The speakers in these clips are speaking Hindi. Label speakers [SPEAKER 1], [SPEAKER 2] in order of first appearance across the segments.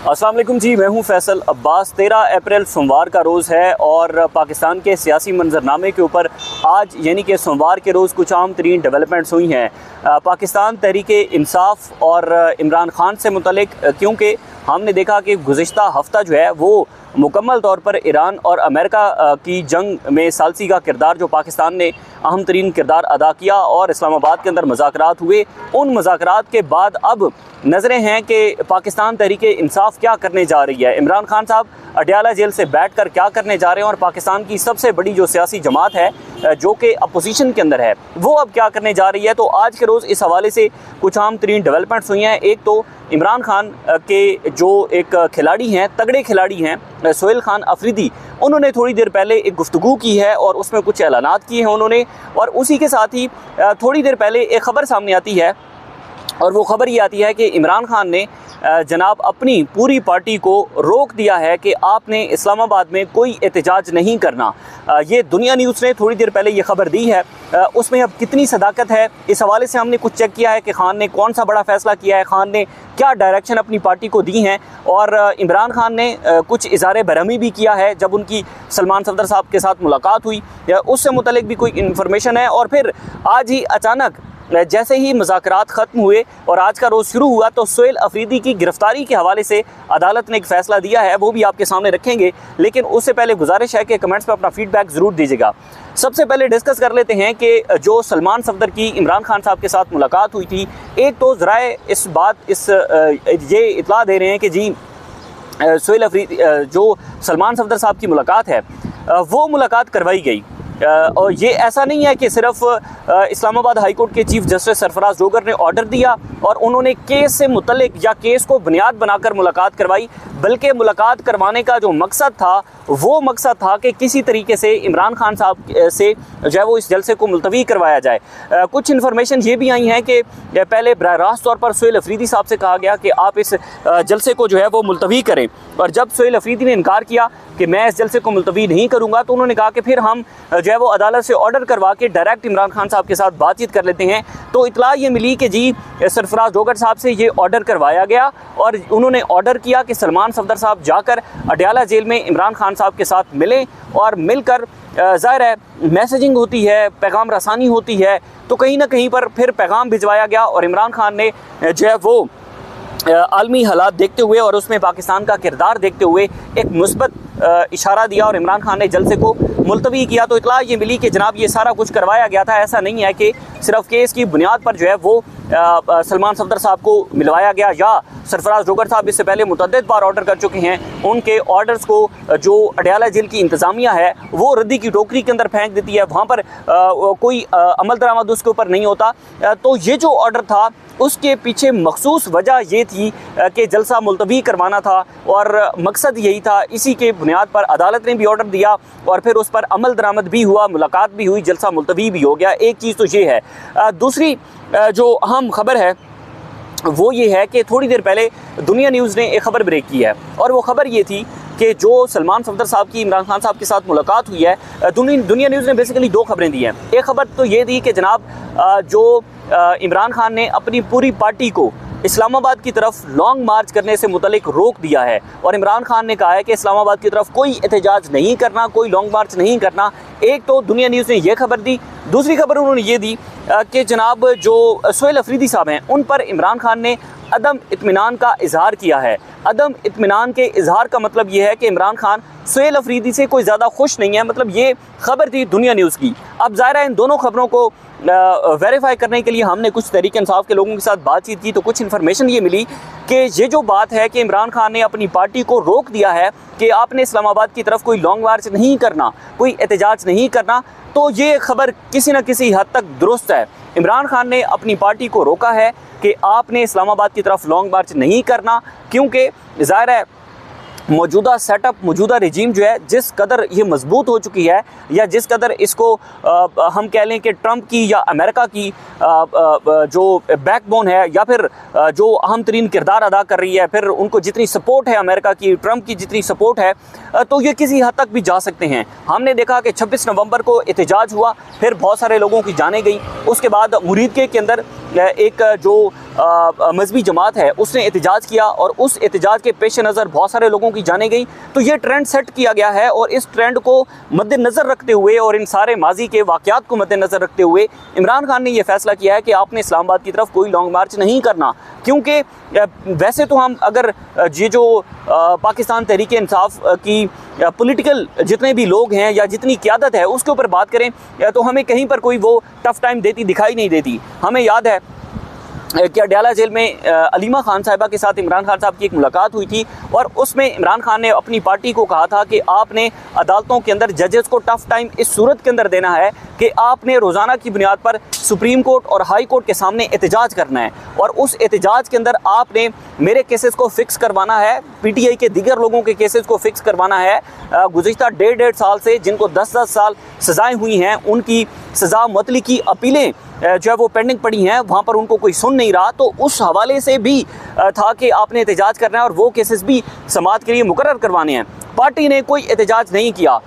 [SPEAKER 1] अस्सलाम वालेकुम जी, मैं हूं फैसल अब्बास। 13 अप्रैल सोमवार का रोज़ है और पाकिस्तान के सियासी मंजरनामे के ऊपर आज यानी कि सोमवार के रोज़ कुछ आम तरीन डेवलपमेंट्स हुई हैं पाकिस्तान तहरीक-ए-इंसाफ और इमरान खान से मुतल्लिक, क्योंकि हमने देखा कि गुज़िश्ता हफ्ता जो है वो मुकम्मल तौर पर ईरान और अमेरिका की जंग में सालसी का किरदार जो पाकिस्तान ने अहम तरीन किरदार अदा किया और इस्लामाबाद के अंदर मुज़ाकरात हुए। उन मुज़ाकरात के बाद अब नज़रें हैं कि पाकिस्तान तहरीक-ए-इंसाफ क्या करने जा रही है, इमरान खान साहब अडयाला जेल से बैठकर क्या करने जा रहे हैं और पाकिस्तान की सबसे बड़ी जो सियासी जमात है जो कि अपोजिशन के अंदर है वो अब क्या करने जा रही है। तो आज के रोज़ इस हवाले से कुछ आम तरीन डेवलपमेंट्स हुई हैं। एक तो इमरान खान के जो एक खिलाड़ी हैं, तगड़े खिलाड़ी हैं, सोहेल खान अफरीदी, उन्होंने थोड़ी देर पहले एक गुफ्तगू की है और उसमें कुछ ऐलानात किए हैं उन्होंने। और उसी के साथ ही थोड़ी देर पहले एक ख़बर सामने आती है और वो ख़बर ये आती है कि इमरान खान ने जनाब अपनी पूरी पार्टी को रोक दिया है कि आपने इस्लामाबाद में कोई एहतजाज नहीं करना। ये दुनिया न्यूज़ ने थोड़ी देर पहले ये ख़बर दी है। उसमें अब कितनी सदाकत है इस हवाले से हमने कुछ चेक किया है कि खान ने कौन सा बड़ा फ़ैसला किया है, खान ने क्या डायरेक्शन अपनी पार्टी को दी हैं। और इमरान खान ने कुछ इज़हार बरहमी भी किया है जब उनकी सलमान सफदर साहब के साथ मुलाकात हुई, उससे मुतल्लिक भी कोई इन्फॉर्मेशन है। और फिर आज ही अचानक जैसे ही मुज़ाकरात ख़त्म हुए और आज का रोज़ शुरू हुआ तो सोहेल अफरीदी की गिरफ़्तारी के हवाले से अदालत ने एक फ़ैसला दिया है, वो भी आपके सामने रखेंगे। लेकिन उससे पहले गुजारिश है कि कमेंट्स में अपना फ़ीडबैक ज़रूर दीजिएगा। सबसे पहले डिस्कस कर लेते हैं कि जो सलमान सफदर की इमरान खान साहब के साथ मुलाकात हुई थी, एक तो ज़राए ये इतला दे रहे हैं कि जी सोहेल अफरीदी जो सलमान सफदर साहब की मुलाकात है वो मुलाकात करवाई गई। और ये ऐसा नहीं है कि सिर्फ इस्लामाबाद हाई कोर्ट के चीफ जस्टिस सरफराज जोगर ने ऑर्डर दिया और उन्होंने केस से मुतल्लिक या केस को बुनियाद बनाकर मुलाकात करवाई, बल्कि मुलाकात करवाने का जो मकसद था वो मकसद था कि किसी तरीके से इमरान खान साहब से जो है वो इस जलसे को मुलतवी करवाया जाए। कुछ इन्फॉर्मेशन ये भी आई हैं कि पहले बराह रास्त तौर पर सोहेल अफरीदी साहब से कहा गया कि आप इस जलसे को जो है वो मुलतवी करें, और जब सोहेल अफरीदी ने इनकार किया कि मैं इस जलसे को मुलतवी नहीं करूँगा तो उन्होंने कहा कि फिर हम जो है वो अदालत से ऑर्डर करवा के डायरेक्ट इमरान खान साहब के साथ बातचीत कर लेते हैं। तो इतला ये मिली कि जी सरफराज जोगर साहब से ये ऑर्डर करवाया गया और उन्होंने ऑर्डर किया कि सलमान सफदर साहब जाकर अडयाला जेल में इमरान खान साहब के साथ मिलें और मिलकर ज़ाहिर है मैसेजिंग होती है, पैगाम रसानी होती है, तो कहीं ना कहीं पर फिर पैगाम भिजवाया गया और इमरान खान ने जो है वो आलमी हालात देखते हुए और उसमें पाकिस्तान का किरदार देखते हुए एक मुस्बत इशारा दिया और इमरान खान ने जलसे को मुलतवी किया। तो इतला ये मिली कि जनाब ये सारा कुछ करवाया गया था, ऐसा नहीं है कि सिर्फ केस की बुनियाद पर जो है वो सलमान सफदर साहब को मिलवाया गया, या सरफराज जोगर साहब इससे पहले मुतअद्दिद बार ऑर्डर कर चुके हैं, उनके ऑर्डर्स को जो अडयाला जेल की इंतज़ामिया है वो रद्दी की टोकरी के अंदर फेंक देती है, वहाँ पर कोई अमल दरामद उसके ऊपर नहीं होता। तो ये जो ऑर्डर था उसके पीछे मखसूस वजह ये थी कि जलसा मुलतवी करवाना था और मकसद यही था। इसी के बुनियाद पर अदालत ने भी ऑर्डर दिया और फिर उस पर अमल दरामद भी हुआ, मुलाकात भी हुई, जलसा मुलतवी भी हो गया। एक चीज़ तो ये है। दूसरी जो अहम खबर है वो ये है कि थोड़ी देर पहले दुनिया न्यूज़ ने एक ख़बर ब्रेक की है और वो ख़बर ये थी कि जो सलमान सफदर साहब की इमरान खान साहब के साथ मुलाकात हुई है, दुनिया न्यूज़ ने बेसिकली दो खबरें दी हैं। एक ख़बर तो ये दी कि जनाब जो इमरान खान ने अपनी पूरी पार्टी को इस्लामाबाद की तरफ लॉन्ग मार्च करने से मुतल्लिक रोक दिया है और इमरान खान ने कहा है कि इस्लामाबाद की तरफ कोई एहतजाज नहीं करना, कोई लॉन्ग मार्च नहीं करना। एक तो दुनिया न्यूज़ ने यह खबर दी। दूसरी खबर उन्होंने ये दी कि जनाब जो सोहेल अफरीदी साहब हैं उन पर इमरान खान ने अदम इत्मीनान का इजहार किया है। अदम इत्मीनान के इजहार का मतलब ये है कि इमरान खान सोहेल अफरीदी से कोई ज़्यादा खुश नहीं है, मतलब ये खबर थी दुनिया न्यूज़ की। अब ज़ाहिर है इन दोनों खबरों को वेरीफाई करने के लिए हमने कुछ तहरीक इंसाफ के लोगों के साथ बातचीत की तो कुछ इन्फॉर्मेशन ये मिली कि ये जो बात है कि इमरान खान ने अपनी पार्टी को रोक दिया है कि आपने इस्लामाबाद की तरफ कोई लॉन्ग मार्च नहीं करना, कोई एहतजाज नहीं करना, तो ये खबर किसी न किसी हद तक दुरुस्त है। इमरान खान ने अपनी पार्टी को रोका है कि आपने इस्लामाबाद की तरफ लॉन्ग मार्च नहीं करना, क्योंकि ज़ाहिर है मौजूदा सेटअप, मौजूदा रजीम जो है जिस कदर ये मजबूत हो चुकी है या जिस कदर इसको हम कह लें कि ट्रंप की या अमेरिका की जो बैकबोन है या फिर जो अहम तरीन किरदार अदा कर रही है, फिर उनको जितनी सपोर्ट है अमेरिका की, ट्रंप की जितनी सपोर्ट है, तो ये किसी हद तक भी जा सकते हैं। हमने देखा कि 26 नवंबर को एहतजाज हुआ, फिर बहुत सारे लोगों की जानें गई। उसके बाद मुरीदके के अंदर एक जो मजहबी जमात है उसने एहतजाज किया और उस एहतजाज के पेश नज़र बहुत सारे लोगों की जाने गई। तो ये ट्रेंड सेट किया गया है और इस ट्रेंड को मद्देनज़र रखते हुए और इन सारे माजी के वाक़यात को मद्देनज़र रखते हुए इमरान खान ने यह फैसला किया है कि आपने इस्लामाबाद की तरफ कोई लॉन्ग मार्च नहीं करना। क्योंकि वैसे तो हम अगर ये जो पाकिस्तान तहरीक इंसाफ की पॉलिटिकल जितने भी लोग हैं या जितनी क़यादत है उसके ऊपर बात करें तो हमें कहीं पर कोई वो टफ़ टाइम देती दिखाई नहीं देती। हमें याद है कि अडयाला जेल में अलीमा खान साहिबा के साथ इमरान खान साहब की एक मुलाकात हुई थी और उसमें इमरान खान ने अपनी पार्टी को कहा था कि आपने अदालतों के अंदर जजेस को टफ़ टाइम इस सूरत के अंदर देना है कि आपने रोज़ाना की बुनियाद पर सुप्रीम कोर्ट और हाई कोर्ट के सामने एहतजाज करना है और उस एहतजाज के अंदर आपने मेरे केसेस को फ़िक्स करवाना है, PTI के दीगर लोगों के केसेस को फ़िक्स करवाना है। गुज़िश्ता 1.5 साल से जिनको 10-10 साल सज़ाएँ हुई हैं उनकी सज़ा मुअत्तली की अपीलें जो है वो पेंडिंग पड़ी हैं, वहाँ पर उनको कोई सुन नहीं रहा। तो उस हवाले से भी था कि आपने एहतजाज करना है और वो केसेस भी समाअत के लिए मुकर्रर करवाने हैं। पार्टी ने कोई एहतजाज नहीं किया,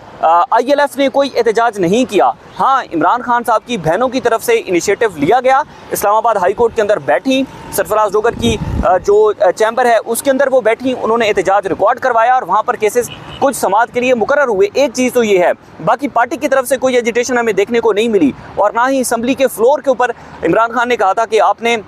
[SPEAKER 1] ILF ने कोई एहतजाज नहीं किया। हाँ, इमरान खान साहब की बहनों की तरफ से इनिशिएटिव लिया गया, इस्लामाबाद हाई कोर्ट के अंदर बैठी, सरफराज डोगर की जो चैम्बर है उसके अंदर वो बैठी, उन्होंने एहतजाज रिकॉर्ड करवाया और वहाँ पर केसेस कुछ समाअत के लिए मुकर्रर हुए। एक चीज़ तो ये है, बाकी पार्टी की तरफ से कोई एजिटेशन हमें देखने को नहीं मिली और ना ही असम्बली के फ्लोर के ऊपर इमरान खान ने कहा था कि आपने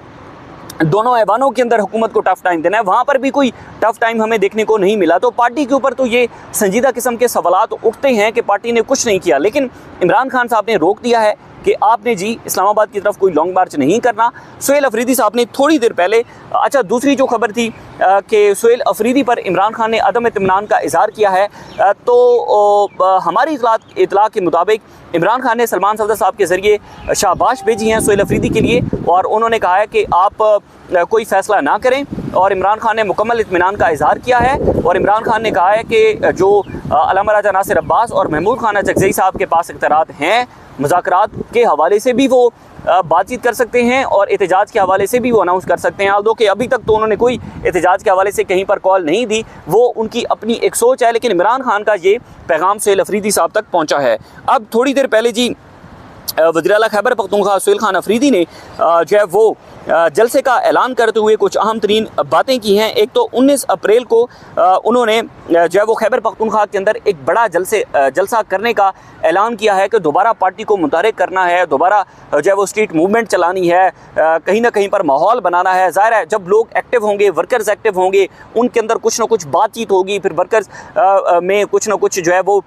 [SPEAKER 1] दोनों ऐवानों के अंदर हुकूमत को टफ़ टाइम देना है, वहाँ पर भी कोई टफ़ टाइम हमें देखने को नहीं मिला। तो पार्टी के ऊपर तो ये संजीदा किस्म के सवालात उठते हैं कि पार्टी ने कुछ नहीं किया, लेकिन इमरान खान साहब ने रोक दिया है कि आपने जी इस्लामाबाद की तरफ कोई लॉन्ग मार्च नहीं करना। सुहेल अफरीदी साहब ने थोड़ी देर पहले, अच्छा दूसरी जो खबर थी कि सुहेल अफरीदी पर इमरान खान ने अदम इत्मीनान का इजहार किया है, तो हमारी इतला के मुताबिक इमरान खान ने सलमान सफदर साहब के ज़रिए शाबाश भेजी हैं सुहेल अफरीदी के लिए और उन्होंने कहा है कि आप कोई फ़ैसला ना करें और इमरान खान ने मुकम्मल इत्मीनान का इजहार किया है। और इमरान खान ने कहा है कि जो अल्लामा राजा नासिर अब्बास और महमूद खान चकज़ई साहब के पास इख्तियारात हैं, मुज़ाकरात के हवाले से भी वो बातचीत कर सकते हैं और एहतजाज के हवाले से भी वो अनाउंस कर सकते हैं। आल्दो कि अभी तक तो उन्होंने कोई एहतजाज के हवाले से कहीं पर कॉल नहीं दी, वो उनकी अपनी एक सोच है, लेकिन इमरान खान का ये पैगाम सुहेल अफरीदी साहब तक पहुँचा है। अब थोड़ी देर पहले जी वज़ीर आला खैबर पख्तूनख्वा सुहेल खान अफरीदी ने जो है वो जलसे का ऐलान करते हुए कुछ अहम तरीन बातें की हैं। एक तो 19 अप्रैल को उन्होंने जो है वो खैबर पख्तूनख्वा के अंदर एक बड़ा जलसा करने का ऐलान किया है कि दोबारा पार्टी को मुतहरिक करना है, दोबारा जो है वो स्ट्रीट मूवमेंट चलानी है, कहीं ना कहीं पर माहौल बनाना है। ज़ाहिर है जब लोग एक्टिव होंगे, वर्कर्स एक्टिव होंगे, उनके अंदर कुछ ना कुछ बातचीत होगी, फिर वर्कर्स में कुछ ना कुछ जो है वो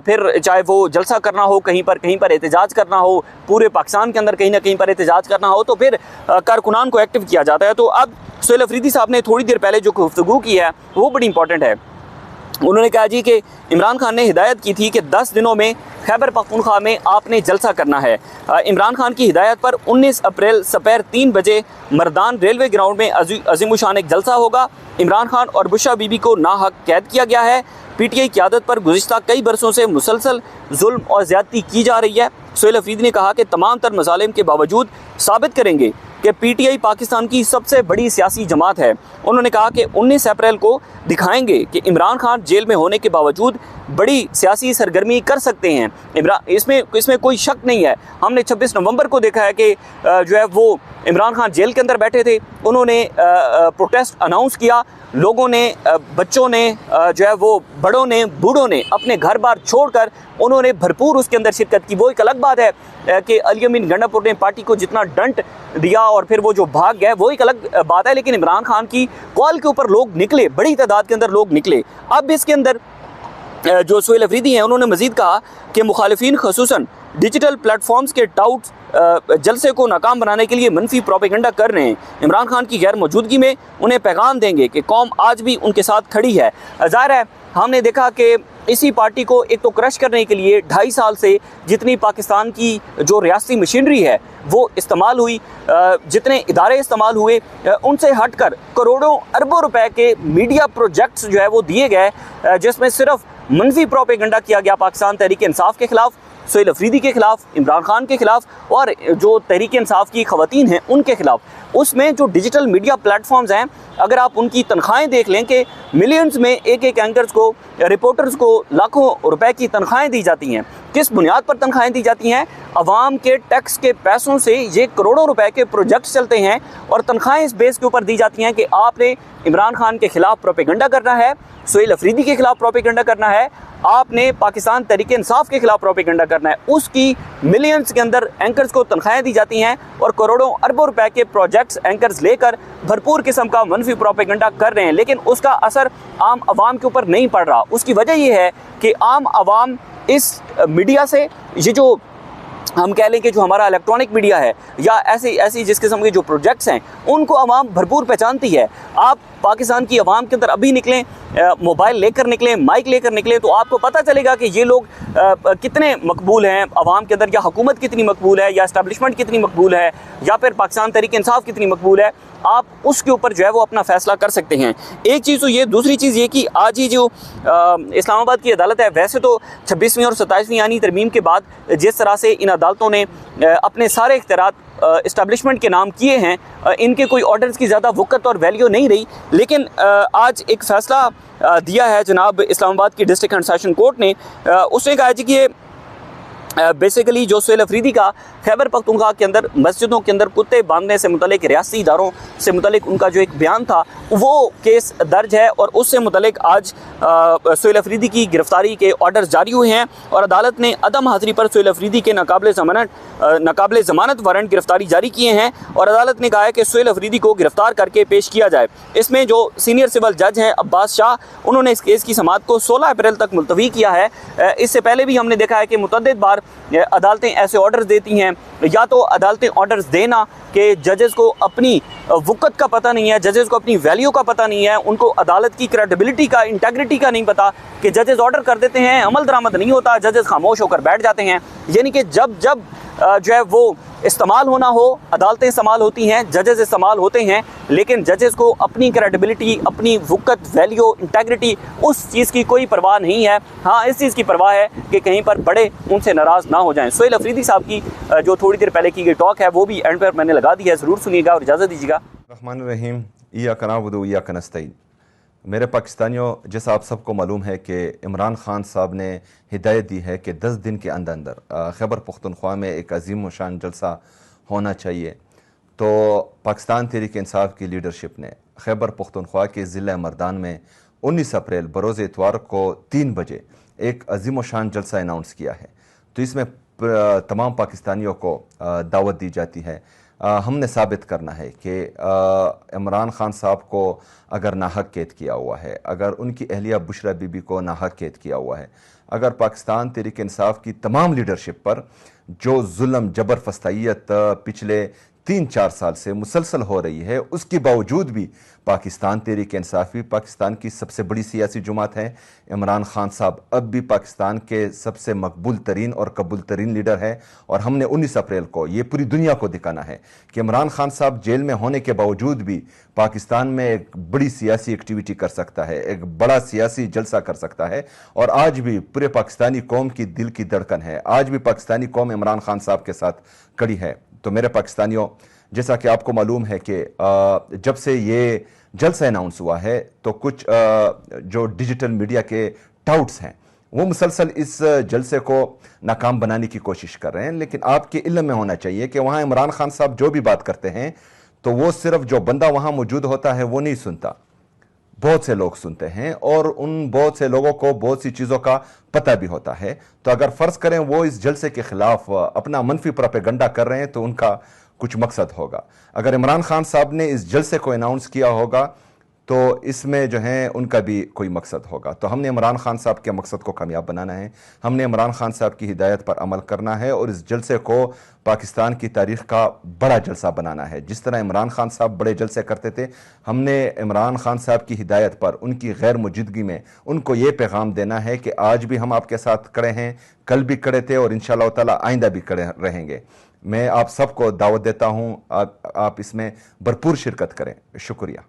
[SPEAKER 1] फिर चाहे वो जलसा करना हो, कहीं पर एहतजाज करना हो, पूरे पाकिस्तान के अंदर कहीं ना कहीं पर एहतजाज करना हो, तो फिर कारकुनान को एक्टिव किया जाता है। तो अब सुहेल अफरीदी साहब ने थोड़ी देर पहले जो गुफ्तगू की है वो बड़ी इंपॉर्टेंट है। उन्होंने कहा जी कि इमरान खान ने हिदायत की थी कि 10 दिनों में खैबर पख्तूनख्वा में आपने जलसा करना है। इमरान खान की हिदायत पर 19 अप्रैल दोपहर 3 बजे मर्दान रेलवे ग्राउंड में अजीमुशान एक जलसा होगा। इमरान खान और बुशरा बीबी को नाहक कैद किया गया है। PTI क़यादत पर गुज़िश्ता कई बरसों से मुसलसल जुल्म और ज़्यादती की जा रही है। सुहेल अफरीदी ने कहा कि तमाम तर मज़ालिम के बावजूद साबित करेंगे कि PTI पाकिस्तान की सबसे बड़ी सियासी जमात है। उन्होंने कहा कि 19 अप्रैल को दिखाएंगे कि इमरान खान जेल में होने के बावजूद बड़ी सियासी सरगर्मी कर सकते हैं। इसमें कोई शक नहीं है। हमने 26 नवंबर को देखा है कि जो है वो इमरान खान जेल के अंदर बैठे थे, उन्होंने प्रोटेस्ट अनाउंस किया, लोगों ने, बच्चों ने, जो है वो बड़ों ने, बूढ़ों ने अपने घर बार छोड़कर उन्होंने भरपूर उसके अंदर शिरकत की। वो एक अलग बात है कि अली अमीन गंडापुर ने पार्टी को जितना डंट दिया और फिर वो जो भाग गए, वो एक अलग बात है, लेकिन इमरान खान की कॉल के ऊपर लोग निकले, बड़ी तादाद के अंदर लोग निकले। अब इसके अंदर जो सुहेल अफरीदी हैं उन्होंने मज़ीद कहा कि मुखालिफिन ख़ुसूसन डिजिटल प्लेटफॉर्म्स के टाउट्स जलसे को नाकाम बनाने के लिए मनफी प्रोपेगेंडा कर रहे हैं। इमरान खान की गैर मौजूदगी में उन्हें पैगाम देंगे कि कौम आज भी उनके साथ खड़ी है। ज़ाहिर है हमने देखा कि इसी पार्टी को एक तो क्रश करने के लिए 2.5 साल से जितनी पाकिस्तान की जो रियासती मशीनरी है वो इस्तेमाल हुई, जितने इदारे इस्तेमाल हुए, उनसे हटकर करोड़ों अरबों रुपए के मीडिया प्रोजेक्ट्स जो है वो दिए गए, जिसमें सिर्फ मनफी प्रोपेगेंडा किया गया पाकिस्तान तहरीक इंसाफ के ख़िलाफ़, सुहेल अफरीदी के ख़िलाफ़, इमरान खान के ख़िलाफ़ और जो तहरीक इंसाफ की ख़वातीन हैं उनके ख़िलाफ़। उसमें जो डिजिटल मीडिया प्लेटफॉर्म्स हैं, अगर आप उनकी तनख्वाहें देख लें कि मिलियंस में एक एंकर्स को, रिपोर्टर्स को लाखों रुपए की तनख्वाहें दी जाती हैं। किस बुनियाद पर तनख्वाहें दी जाती हैं? अवाम के टैक्स के पैसों से ये करोड़ों रुपए के प्रोजेक्ट्स चलते हैं और तनख्वाहें इस बेस के ऊपर दी जाती हैं कि आपने इमरान खान के खिलाफ प्रोपेगेंडा करना है, सुहेल अफरीदी के खिलाफ प्रोपेगेंडा करना है, आपने पाकिस्तान तहरीक इंसाफ के खिलाफ प्रोपेगेंडा करना है। उसकी मिलियंस के अंदर एंकर्स को तनख्वाहें दी जाती हैं और करोड़ों अरबों रुपए के प्रोजेक्ट्स एंकर्स लेकर भरपूर किस्म का मनफी प्रोपेगेंडा कर रहे हैं, लेकिन उसका असर आम आवाम के ऊपर नहीं पड़ रहा। उसकी वजह यह है कि आम आवाम इस मीडिया से, ये जो हम कह लें कि जो हमारा इलेक्ट्रॉनिक मीडिया है या ऐसी जिस किस्म के जो प्रोजेक्ट्स हैं, उनको आवाम भरपूर पहचानती है। आप पाकिस्तान की आवाम के अंदर अभी निकलें, मोबाइल लेकर निकलें, माइक लेकर निकलें, तो आपको पता चलेगा कि ये लोग कितने मकबूल हैं आवाम के अंदर, या हुकूमत कितनी मकबूल है, या इस्टेब्लिशमेंट कितनी मकबूल है, या फिर पाकिस्तान तहरीक इंसाफ कितनी मकबूल है। आप उसके ऊपर जो है वो अपना फैसला कर सकते हैं। एक चीज़ तो ये, दूसरी चीज़ ये कि आज ही जो इस्लामाबाद की अदालत है, वैसे तो 26वीं और 27वीं यानी तरमीम के बाद जिस तरह से इन अदालतों ने अपने सारे इख्तियारात इस्टेब्लिशमेंट के नाम किए हैं, इनके कोई ऑर्डर्स की ज़्यादा वक़्त और वैल्यू नहीं रही, लेकिन आज एक फ़ैसला दिया है जनाब इस्लामाबाद की डिस्ट्रिक्ट एंड सेशन कोर्ट ने। उसने कहा है कि ये बेसिकली जो सुहेल अफरीदी का खैबर पख्तूनख्वा के अंदर मस्जिदों के अंदर कुत्ते बांधने से मुतलिक, रियासी इदारों से मुतलिक उनका जो एक बयान था, वो केस दर्ज है और उससे मुतलिक आज सुहेल अफरीदी की गिरफ्तारी के ऑर्डर जारी हुए हैं और अदालत ने अदम हाज़िरी पर सुहेल अफरीदी के नाकाबिले ज़मानत वारंट गिरफ्तारी जारी किए हैं और अदालत ने कहा है कि सुहेल अफरीदी को गिरफ्तार करके पेश किया जाए। इसमें जो सीनियर सिविल जज हैं अब्बास शाह, उन्होंने इस केस की समाअत को 16 अप्रैल तक मुलतवी किया है। इससे पहले भी हमने देखा है कि मुतअद्दिद बार अदालतें ऐसे ऑर्डर्स देती हैं, या तो अदालतें ऑर्डर्स देना कि जजेस को अपनी वक़्त का पता नहीं है, जजेस को अपनी वैल्यू का पता नहीं है, उनको अदालत की क्रेडिबिलिटी का, इंटेग्रिटी का नहीं पता, कि जजेस ऑर्डर कर देते हैं, अमल दरामद नहीं होता, जजेस खामोश होकर बैठ जाते हैं। यानी कि जब जब जो है वो इस्तेमाल होना हो, अदालतें इस्तेमाल होती हैं, जजेस इस्तेमाल होते हैं, लेकिन जजेस को अपनी क्रेडिबिलिटी, अपनी वक़्त, वैल्यू, इंटेग्रिटी, उस चीज़ की कोई परवाह नहीं है। हाँ, इस चीज़ की परवाह है कि कहीं पर बड़े उनसे नाराज़ ना हो जाएं। सुहेल अफरीदी साहब की जो थोड़ी देर पहले की गई टॉक है, वो भी एंड पर मैंने लगा दी है, ज़रूर सुनिएगा और इजाज़त दीजिएगा।
[SPEAKER 2] रहमान रहीम, इय्याका नअबुदु व इय्याका नस्तईन। मेरे पाकिस्तानियों, जैसा आप सबको मालूम है कि इमरान खान साहब ने हिदायत दी है कि 10 दिन के अंदर अंदर खैबर पख्तूनख्वा में एक अजीम व शान जलसा होना चाहिए। तो पाकिस्तान तहरीक इंसाफ की लीडरशिप ने खैबर पख्तूनख्वा के ज़िला मर्दान में 19 अप्रैल बरोज़ इतवार को 3 बजे एक अजीम व शान जलसा अनाउंस किया है। तो इसमें तमाम पाकिस्तानियों को दावत दी जाती है। हमने साबित करना है कि इमरान खान साहब को अगर नाहक कैद किया हुआ है, अगर उनकी अहलिया बुशरा बीबी को नाहक कैद किया हुआ है, अगर पाकिस्तान तहरीक इंसाफ की तमाम लीडरशिप पर जो जुल्म जबर फस्तायत पिछले 3-4 साल से मुसलसल हो रही है, उसके बावजूद भी पाकिस्तान तहरीक इंसाफी पाकिस्तान की सबसे बड़ी सियासी जुमात है। इमरान खान साहब अब भी पाकिस्तान के सबसे मकबूल तरीन और कबूल तरीन लीडर है और हमने 19 अप्रैल को ये पूरी दुनिया को दिखाना है कि इमरान खान साहब जेल में होने के बावजूद भी पाकिस्तान में एक बड़ी सियासी एक्टिविटी कर सकता है, एक बड़ा सियासी जलसा कर सकता है। और आज भी पूरे पाकिस्तानी कौम की दिल की धड़कन है, आज भी पाकिस्तानी कौम इमरान खान साहब के साथ खड़ी है। तो मेरे पाकिस्तानियों, जैसा कि आपको मालूम है कि जब से ये जलसा अनाउंस हुआ है, तो कुछ जो डिजिटल मीडिया के टाउट्स हैं वो मुसलसल इस जलसे को नाकाम बनाने की कोशिश कर रहे हैं। लेकिन आपके इल्म में होना चाहिए कि वहाँ इमरान खान साहब जो भी बात करते हैं, तो वो सिर्फ जो बंदा वहाँ मौजूद होता है वो नहीं सुनता, बहुत से लोग सुनते हैं और उन बहुत से लोगों को बहुत सी चीज़ों का पता भी होता है। तो अगर फ़र्ज़ करें वो इस जलसे के ख़िलाफ़ अपना मनफी प्रोपेगेंडा कर रहे हैं, तो उनका कुछ मकसद होगा। अगर इमरान खान साहब ने इस जलसे को अनाउंस किया होगा, तो इसमें जो है उनका भी कोई मकसद होगा। तो हमने इमरान खान साहब के मकसद को कामयाब बनाना है, हमने इमरान खान साहब की हिदायत पर अमल करना है और इस जलसे को पाकिस्तान की तारीख़ का बड़ा जलसा बनाना है। जिस तरह इमरान खान साहब बड़े जलसे करते थे, हमने इमरान खान साहब की हिदायत पर, उनकी गैर मौजूदगी में उनको ये पैगाम देना है कि आज भी हम आपके साथ खड़े हैं, कल भी खड़े थे और इंशाअल्लाह ताला आइंदा भी खड़े रहेंगे। मैं आप सबको दावत देता हूँ, आप इसमें भरपूर शिरकत करें। शुक्रिया।